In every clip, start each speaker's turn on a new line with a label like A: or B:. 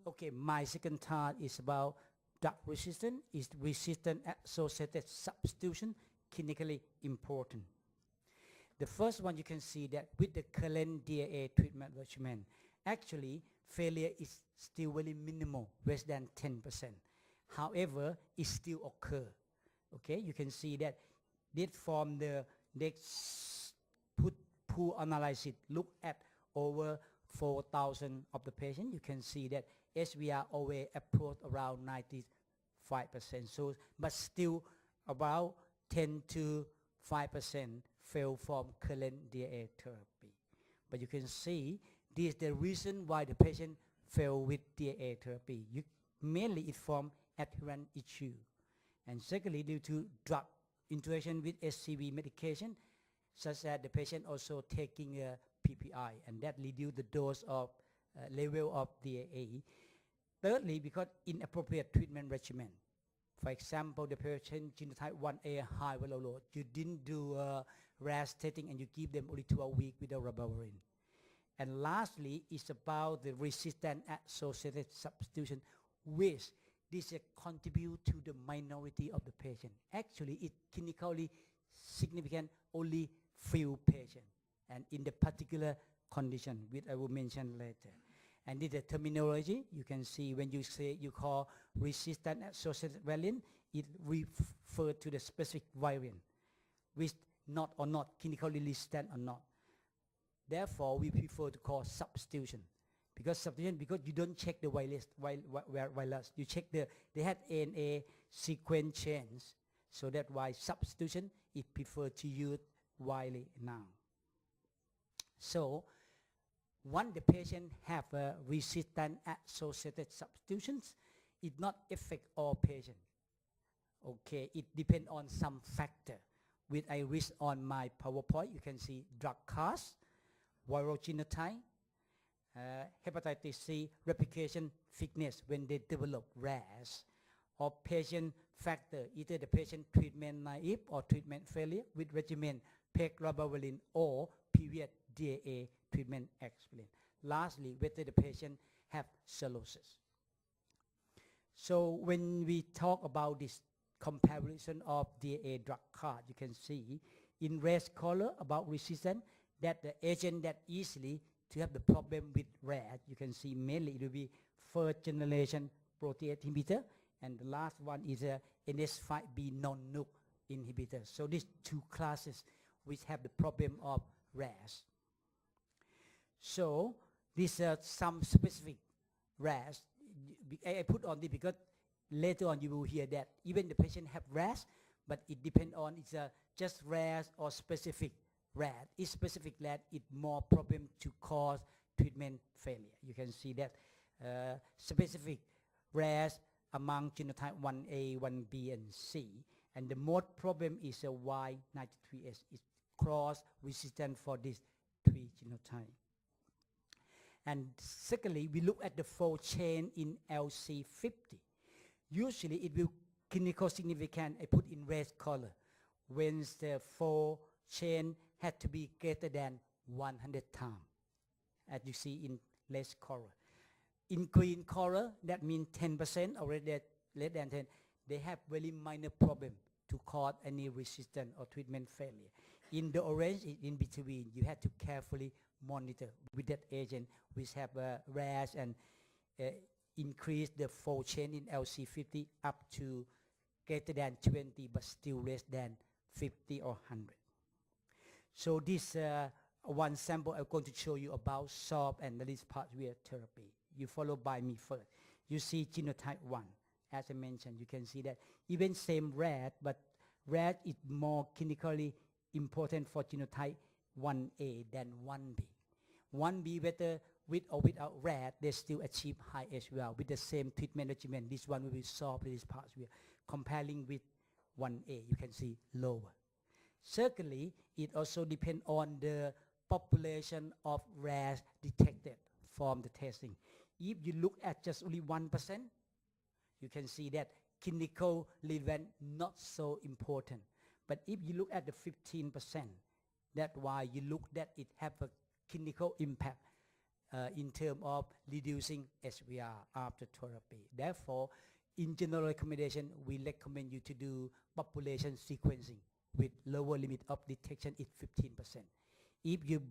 A: Okay, my second thought is about drug resistance. Is resistant associated substitution clinically important? The first one, you can see that with the current DAA treatment regimen, actually failure is still very minimal, less than 10%. However, it still occur. Okay, you can see that this from the next pool analysis look at over 4,000 of the patients. You can see that SVR always approach around 95%. So, but still about 10 to 5% fail from current DAA therapy. But you can see this is the reason why the patient fail with DAA therapy. Mainly it's from adherence issue. And secondly, due to drug interaction with HCV medication, such as the patient also taking a PPI, and that reduce the dose of level of DAA. Thirdly, because inappropriate treatment regimen. For example, the patient genotype 1A high viral load, you didn't do RAS testing and you give them only 12 weeks with a ribavirin. And lastly, it's about the resistant associated substitution, which this contribute to the minority of the patient. Actually, it clinically significant only few patients, and in the particular condition, which I will mention later. And this is the terminology. You can see when you say you call resistant associated variant, it refers to the specific variant, which not clinically resistant or not. Therefore, we prefer to call substitution. Because substitution, because you don't check the virus, you check they had ANA sequence change. So that's why substitution is preferred to use widely now. So, once the patient have a resistant associated substitutions, it not affect all patients. Okay, it depends on some factor, which I list on my PowerPoint. You can see drug class, viral genotype, hepatitis C replication thickness when they develop RAS, or patient factor, either the patient treatment naive or treatment failure with regimen peglobalin or period DAA treatment explained. Lastly, whether the patient have cirrhosis. So when we talk about this comparison of DAA drug card, you can see in red color about resistance, that the agent that easily to have the problem with RAS, you can see mainly it will be first generation protease inhibitor, and the last one is a NS5B non-nuc inhibitor. So these two classes which have the problem of RAS. So these are some specific RAS. I put on this because later on you will hear that even the patient have RAS, but it depends on it's just RAS or specific RAS. If specific RAS, it more problem to cause treatment failure. You can see that specific RAS among genotype 1A, 1B, and C. And the most problem is a Y93S. It's cross-resistant for these three genotypes. And secondly, we look at the fold chain in LC50. Usually it will clinical significant, I put in red color, when the fold chain had to be greater than 100 times, as you see in less color. In green color, that means 10% or less than 10. They have very minor problem to cause any resistance or treatment failure. In the orange, in between, you have to carefully monitor with that agent, which have a RAS and increase the fold chain in LC50 up to greater than 20, but still less than 50 or 100. So this one sample I'm going to show you about soft and release pathway therapy. You follow by me first. You see genotype 1. As I mentioned, you can see that even same RAS, but RAS is more clinically important for genotype 1A than 1B. 1B, whether with or without RAS, they still achieve high as well with the same treatment regimen. This one will be soft release pathway. Comparing with 1A, you can see lower. Secondly, it also depends on the population of RAS detected from the testing. If you look at just only 1%, you can see that clinical event not so important. But if you look at the 15%, that's why you look that it have a clinical impact in terms of reducing SVR after therapy. Therefore, in general recommendation, we recommend you to do population sequencing with lower limit of detection is 15%. If you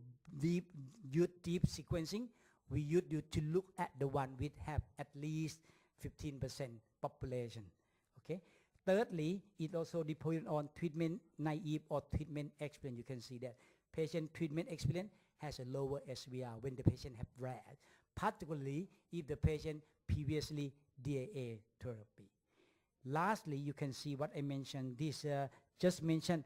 A: use deep sequencing, we use you to look at the one which have at least 15% population. Okay. Thirdly, it also depends on treatment naive or treatment experienced. You can see that patient treatment experience has a lower SVR when the patient have RAS, particularly if the patient previously DAA therapy. Lastly, you can see what I mentioned. This just mentioned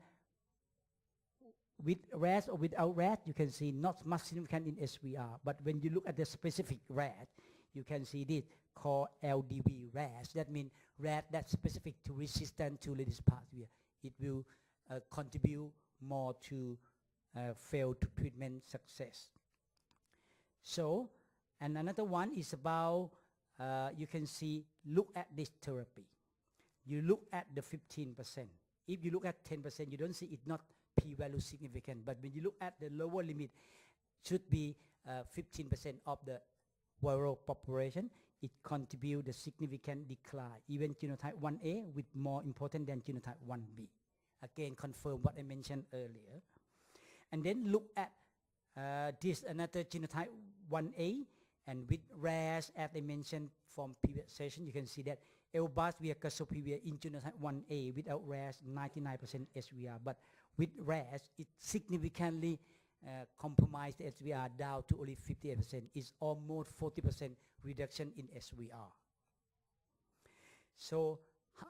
A: with RAS or without RAS, you can see not much significant in SVR. But when you look at the specific RAS, you can see this called LDV RAS. That means RAS that's specific to resistant to lysis pathway. It will contribute more to fail to treatment success. So, and another one is about, you can see, look at this therapy. You look at the 15%. If you look at 10%, you don't see it not p-value significant. But when you look at the lower limit, should be 15% of the viral population, it contributes a significant decline. Even genotype 1A with more important than genotype 1B. Again, confirm what I mentioned earlier. And then look at this another genotype 1A, and with RAS, as I mentioned from previous session, you can see that Elbas via Cassiopeia in genotype 1A without RAS 99% SVR, but with RAS it significantly compromised the SVR down to only 58%. It's almost 40% reduction in SVR. So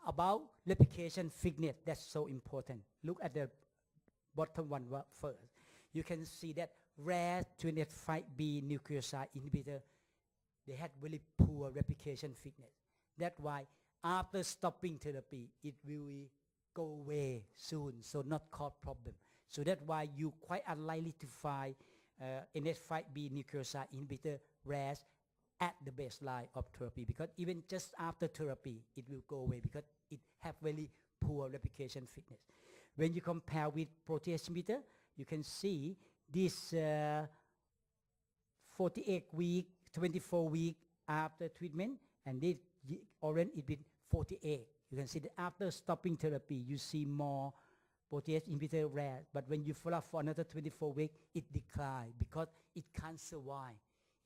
A: about replication thickness, that's so important. Look at the bottom one first. You can see that RAS 25B nucleoside inhibitor, they had really poor replication thickness. That's why after stopping therapy, it will go away soon, so not cause problem. So that's why you quite unlikely to find NH5B nucleoside inhibitor RAS at the baseline of therapy, because even just after therapy, it will go away because it have very poor replication thickness. When you compare with protease inhibitor, you can see this 48 week, 24 week after treatment, and this orange it been 48. You can see that after stopping therapy, you see more protease inhibitor RAS, but when you follow up for another 24 weeks, it declines because it can't survive.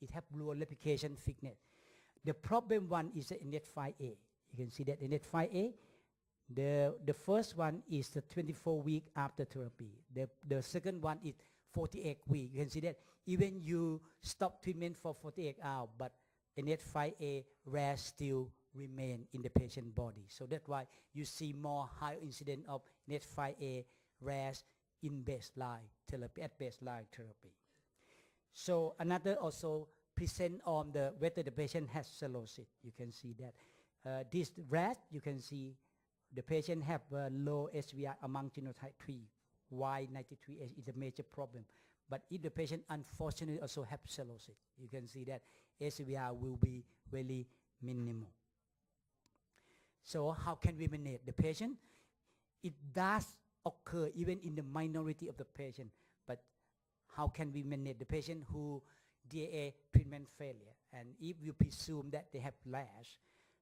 A: It have lower replication thickness. The problem one is the NH5A. You can see that NH5A, the first one is the 24 week after therapy. The second one is 48 weeks. You can see that even you stop treatment for 48 hours, but NH5A RAS still remain in the patient body. So that's why you see more high incidence of NH5A RAS in baseline therapy, at baseline therapy. So another also present on the whether the patient has cirrhosis. You can see that this RAS, you can see the patient have low SVR among genotype 3. Y93S is a major problem. But if the patient unfortunately also have cirrhosis, you can see that SVR will be very minimal. So how can we manage the patient? It does occur even in the minority of the patient, but how can we manage the patient who DAA treatment failure? And if you presume that they have RAS,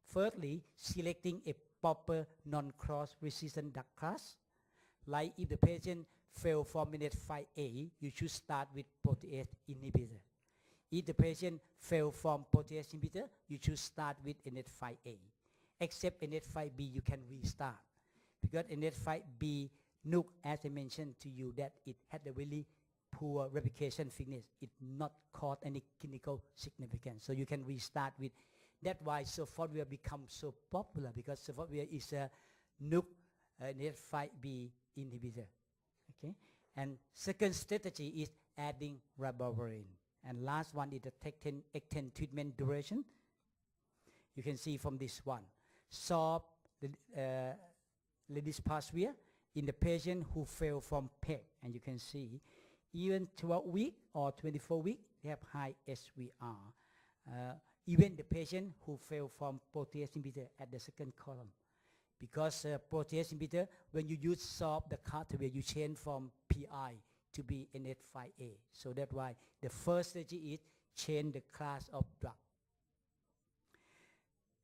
A: firstly, selecting a proper non-cross resistant drug class. Like if the patient failed from NH5A, you should start with protease inhibitor. If the patient failed from protease inhibitor, you should start with NH5A. Except NH5B, you can restart. Because NH5B nuke, as I mentioned to you, that it had a really poor replication thickness. It not cause any clinical significance. So you can restart with. That's why sofosbuvir become so popular, because sofosbuvir is a nuke NH5B inhibitor. Okay, and second strategy is adding ribavirin. And last one is the extend treatment duration. You can see from this one. Solve the lysis pathway in the patient who fail from PEG, and you can see even 12 weeks or 24 weeks they have high SVR. Even the patient who fail from protease inhibitor at the second column, because protease inhibitor, when you use solve the pathway, you change from PI to be NH5A. So that's why the first strategy is change the class of drug.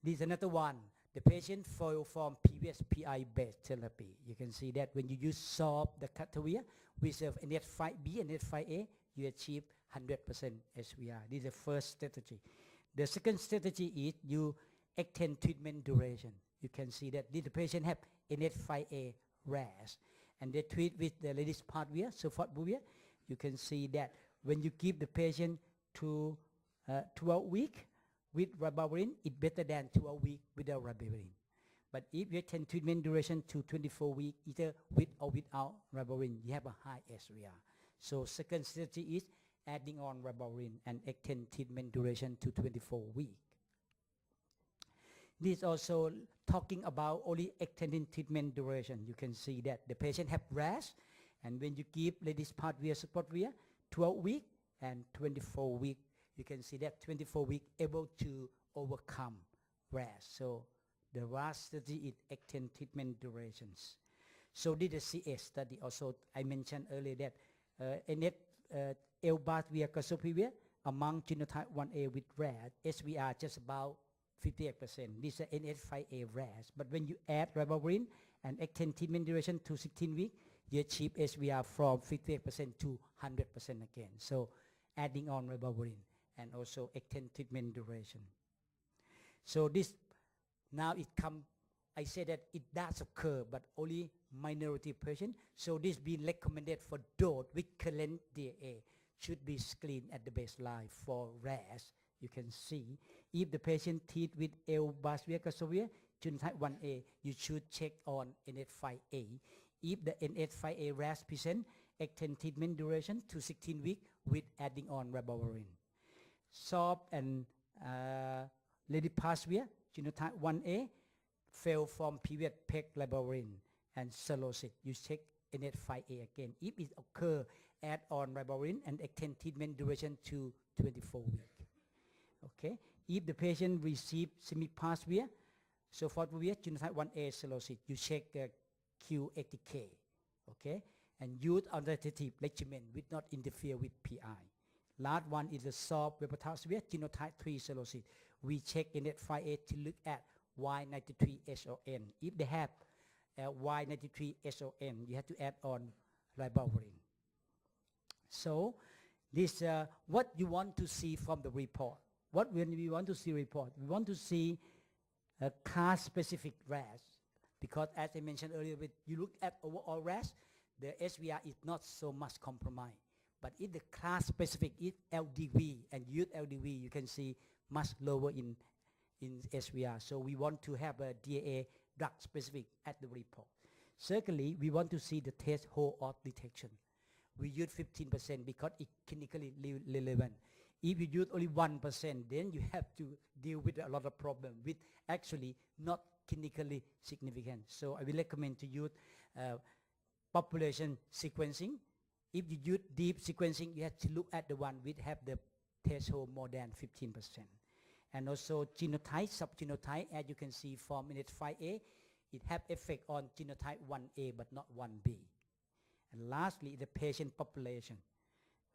A: This is another one. The patient failed from previous PI-based therapy. You can see that when you use SUBSTITUTION with NAT5B and NAT5A, you achieve 100% SVR. This is the first strategy. The second strategy is you extend treatment duration. You can see that the patient have NAT5A RAS, and they treat with the ledisparvir, sulfapyravir. You can see that when you give the patient to 12 weeks with ribavirin, it's better than 12 weeks without ribavirin. But if you extend treatment duration to 24 weeks, either with or without ribavirin, you have a high SVR. So second strategy is adding on ribavirin and extend treatment duration to 24 weeks. This also talking about only extending treatment duration. You can see that the patient have RAS, and when you give ledisparvir, sulfapyravir, 12 weeks and 24 weeks, you can see that 24 weeks able to overcome RAS. So the RAS study is extend treatment durations. So did the CS study also, I mentioned earlier that elbasvir among genotype 1A with RAS, SVR just about 58%. This is NAT5A RAS. But when you add ribavirin and extend treatment duration to 16 weeks, you achieve SVR from 58% to 100% again. So adding on ribavirin and also extend treatment duration. So this, now it come, I say that it does occur, but only minority patient. So this being recommended for those with current DAA should be screened at the baseline for RAS. You can see if the patient treated with elbasvir genotype 1A, you should check on NAT5A. If the NAT5A RAS present, extend treatment duration to 16 weeks with adding on ribavirin. SOB and ledipasvir genotype 1A fail from previous PEG ribavirin and Seleucid. You check NAT5A again. If it occur, add on ribavirin and extend treatment duration to 24 weeks. Okay. If the patient receive simipasvir, sulfapyravir genotype 1A Seleucid, you check Q80K. Okay. And use alternative regimen which not interfere with PI. Last one is the Hepatology genotype 3 Seleucid. We check NAT5A to look at Y93SON. If they have Y93SON, you have to add on ribavirin. So this what you want to see from the report. What when we want to see report, we want to see a class-specific RAS, because as I mentioned earlier, when you look at overall RAS, the SVR is not so much compromised. But if the class-specific is LDV and use LDV, you can see much lower in SVR. So we want to have a DAA drug-specific at the report. Secondly, we want to see the threshold of detection. We use 15% because it's clinically relevant. If you use only 1%, then you have to deal with a lot of problems with actually not clinically significant. So I will recommend to use population sequencing. If you use deep sequencing, you have to look at the one which have the threshold more than 15%. And also genotype, subgenotype, as you can see from NAT5A, it have effect on genotype 1A but not 1B. And lastly, the patient population.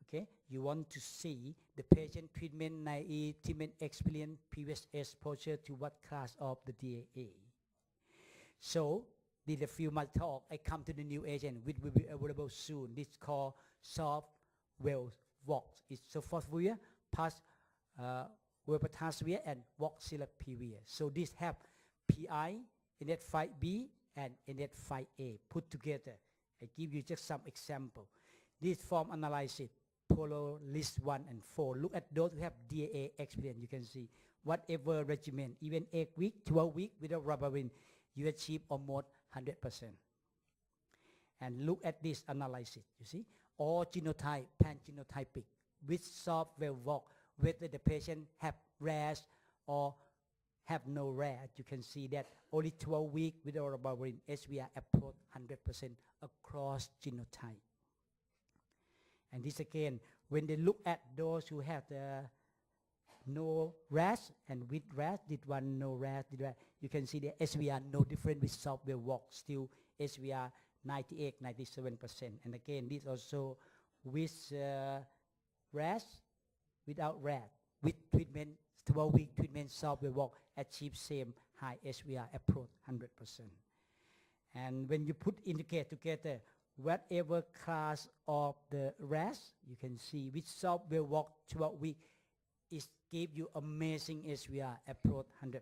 A: Okay, you want to see the patient treatment naive, treatment experience, previous exposure to what class of the DAA. So, did a few months talk, I come to the new agent which will be available soon. This is called soft well vox. It's sulfapyravir plus Hepatology and voxilapivir. So this have PI, NAT5B and NAT5A put together. I give you just some example. This form analysis, Polo list 1 and 4. Look at those who have DAA experience. You can see whatever regimen, even 8 weeks, 12 weeks without ribavirin, you achieve almost 100%. And look at this analysis. You see, all genotype, pan-genotypic, with soft well vox, whether the patient have RAS or have no RAS. You can see that only 12 weeks without ribavirin, SVR approach 100% across genotype. And this again, when they look at those who have the no RAS and with RAS, did one no RAS, did RAS, you can see the SVR no different with soft well vox, still SVR 98, 97%. And again, this also with RAS without RAS, with treatment, 12-week treatment, soft wave walk achieve same high SVR, approach 100%. And when you put indicate together whatever class of the RAS, you can see with soft wave walk 12-week, it give you amazing SVR, approach 100%.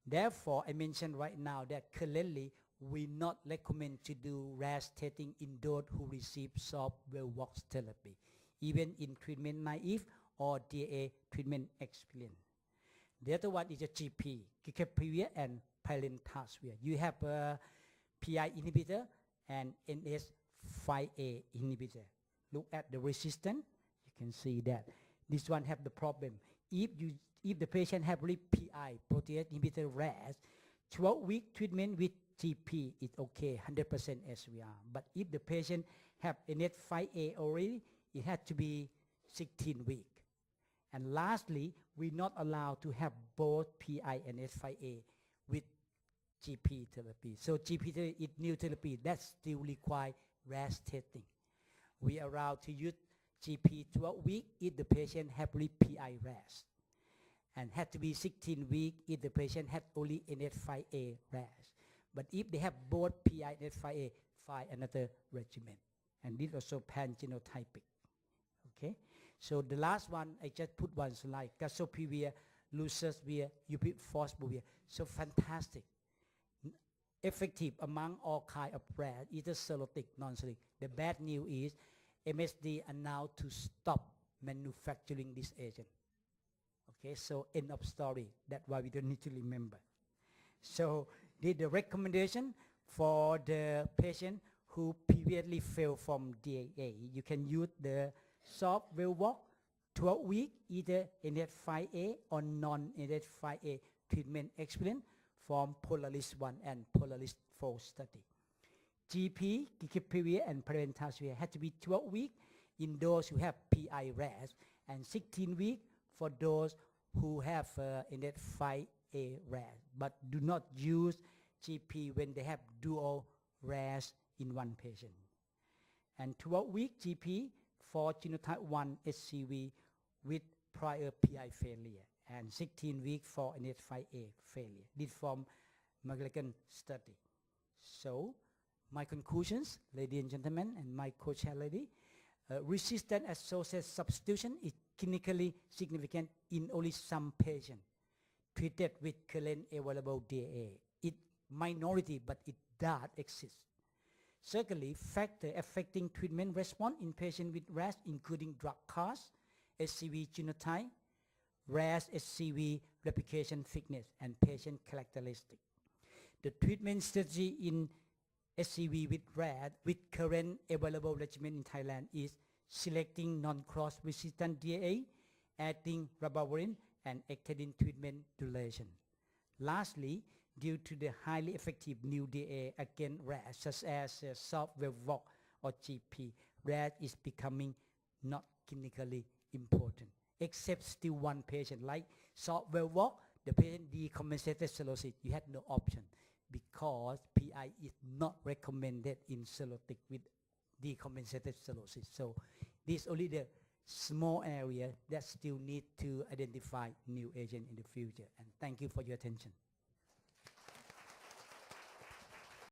A: Therefore, I mentioned right now that currently we not recommend to do RAS testing in those who receive soft wave walk therapy, even in treatment naive or DAA treatment experience. The other one is a GP, gicapivir and pyrentosvir. You have a PI inhibitor and NS5A inhibitor. Look at the resistance. You can see that this one have the problem. If the patient have really PI, protease inhibitor RAS, 12-week treatment with GP is okay, 100% SVR. But if the patient have NS5A already, it had to be 16 weeks. And lastly, we not allowed to have both PI and NS5A with GP therapy. So GP therapy is new therapy that still require RAS testing. We are allowed to use GP 12 weeks if the patient have really PI RAS, and had to be 16 weeks if the patient had only NS5A RAS. But if they have both PI and NS5A, find another regimen. And this also pan-genotypic. Okay, so the last one, I just put one slide, Gastroenterology, Lucasvir, Upifosbuvir. So fantastic. Effective among all kind of RAS, either serotic, non-serotic. The bad news is MSD announced to stop manufacturing this agent. Okay, so end of story. That's why we don't need to remember. So the recommendation for the patient who previously failed from DAA, you can use the soft wave walk 12 weeks, either NS5A or non-NS5A treatment experience from Polaris 1 and Polaris 4 study. GP, gicapivir and pyrentosvir had to be 12 weeks in those who have PI RAS and 16 weeks for those who have NS5A RAS, but do not use GP when they have dual RAS in one patient. And 12-week GP for genotype 1 HCV with prior PI failure, and 16 weeks for NS5A failure. This from Magellan study. So my conclusions, ladies and gentlemen, and my co-chair lady, resistant associated substitution is clinically significant in only some patients treated with current available DAA. It minority, but it does exist. Secondly, factors affecting treatment response in patients with RAS, including drug cost, HCV genotype, RAS HCV replication thickness, and patient characteristics. The treatment strategy in HCV with RAS with current available regimen in Thailand is selecting non-cross resistant DAA, adding ribavirin, and extending treatment duration. Lastly, due to the highly effective new DAA against RAS, such as soft wave walk or GP, RAS is becoming not clinically important, except still one patient, like soft wave walk, the patient decompensated cirrhosis. You had no option because PI is not recommended in cirrhotic with decompensated cirrhosis. So this is only the small area that still need to identify new agent in the future. And thank you for your attention.